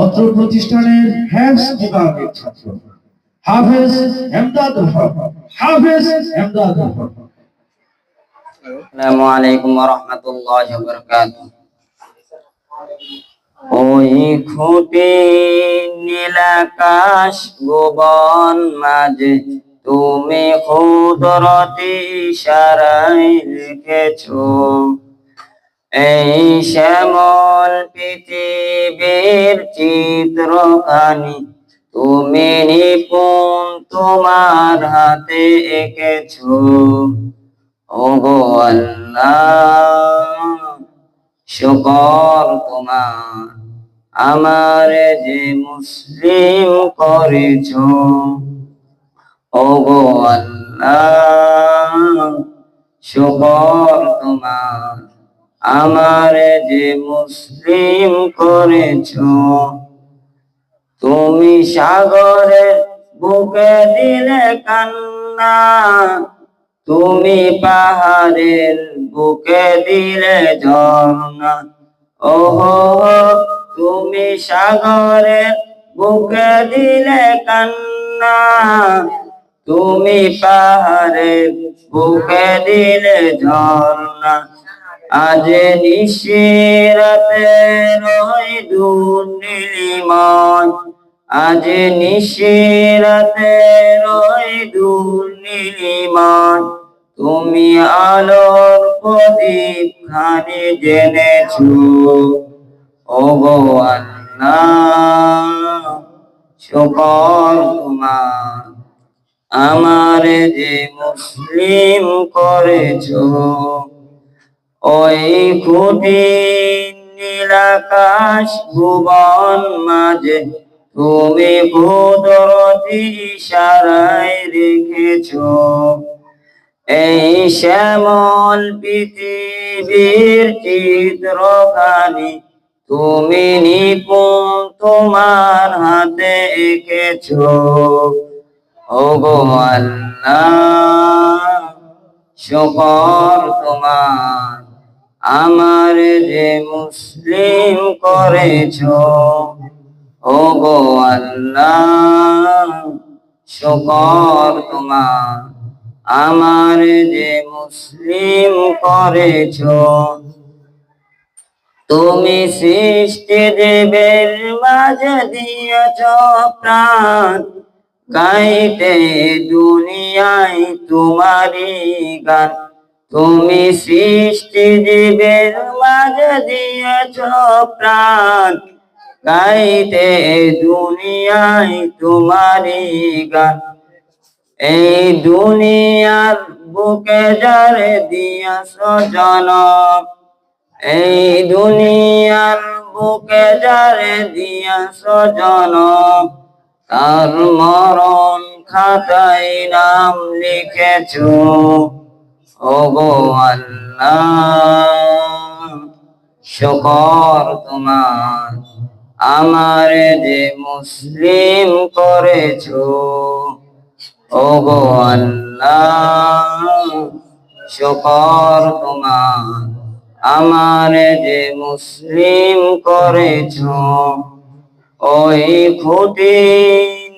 অত্র প্রতিষ্ঠানের হ্যাফজ বিভাগের ছাত্র হাফেজ এমদাদুল হক। হাফেজ এমদাদুল হক। আসসালামু আলাইকুম ওয়া রাহমাতুল্লাহি ওয়া বারাকাতুহু। ওই খুঁটি নীলাকাশ ভুবন মাঝে তুমি কুদরতি ইশারায় লিখেছো, এই শ্যামল পৃথিবীর চিত্রখানি তুমি নিপুণ তোমার হাতে এঁকেছো। ওগো আল্লাহ, শুকর তোমার আমার যে মুসলিম করেছো। ওগো আল্লাহ, শুকর তোমার আমার যে মুসলিম করেছো। তুমি সাগরের বুকে দিলে কান্না, তুমি পাহাড়ের বুকে দিলে ঝর্ণা। ওহো, তুমি সাগরের বুকে দিলে কান্না, তুমি পাহাড়ের বুকে দিলে ঝর্ণা। আজ নিশিরাতে রই দূর নীলিময়, আজ নিশিরাতে রই দূর নীলিময়। তুমি আলোর প্রদীপ খানি জেনেছো। ওগো আল্লাহ, শুকর তোমার আমার যে মুসলিম করেছো। ওই খুঁটি নীলাকাশ ভুবন মাঝে তুমি কুদরতি ইশারায় রেখেছো, এই শ্যামল পৃথিবীর চিত্রখানি তুমি নিপুণ তোমার হাতে এঁকেছো। ওগো আল্লাহ, শুকর তোমার আমার যে মুসলিম করেছো। ওগো আল্লাহ, শুকর তোমার আমার যে মুসলিম করেছো। তুমি সৃষ্টি দেবের মাঝে দিয়েছ প্রাণ, গাইতে দুনিয়ায় তোমারই গান। তুমি সৃষ্টি জীবের মাঝে দিয়েছ প্রাণ, গাইতে দুনিয়ায় তোমারই গান। এই দুনিয়ার বুকে যারে দিয়েছ জনম, এই দুনিয়ার বুকে যারে দিয়েছ জনম, তার মরণ খাতায় নাম লিখেছো। ওগো আল্লাহ, শুকর তোমার আমার যে মুসলিম করেছো। ওগো আল্লাহ, শুকর তোমার আমার যে মুসলিম করেছো। ওই খুঁটি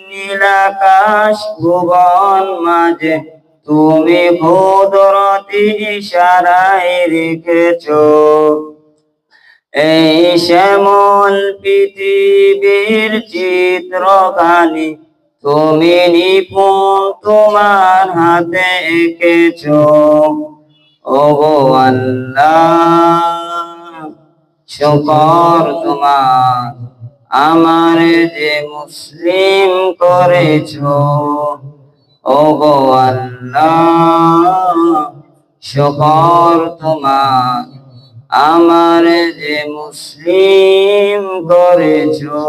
নীলাকাশ ভুবন মাঝে তুমি কুদরতি ইশারায় রেখেছো, এই শ্যামল পৃথিবীর চিত্রখানি তুমি নিপুণ তোমার হাতে এঁকেছো। ওগো আল্লাহ, শুকর তোমার আমার যে মুসলিম করেছো। ওগো আল্লাহ, শুকর তোমার আমার যে মুসলিম করেছো।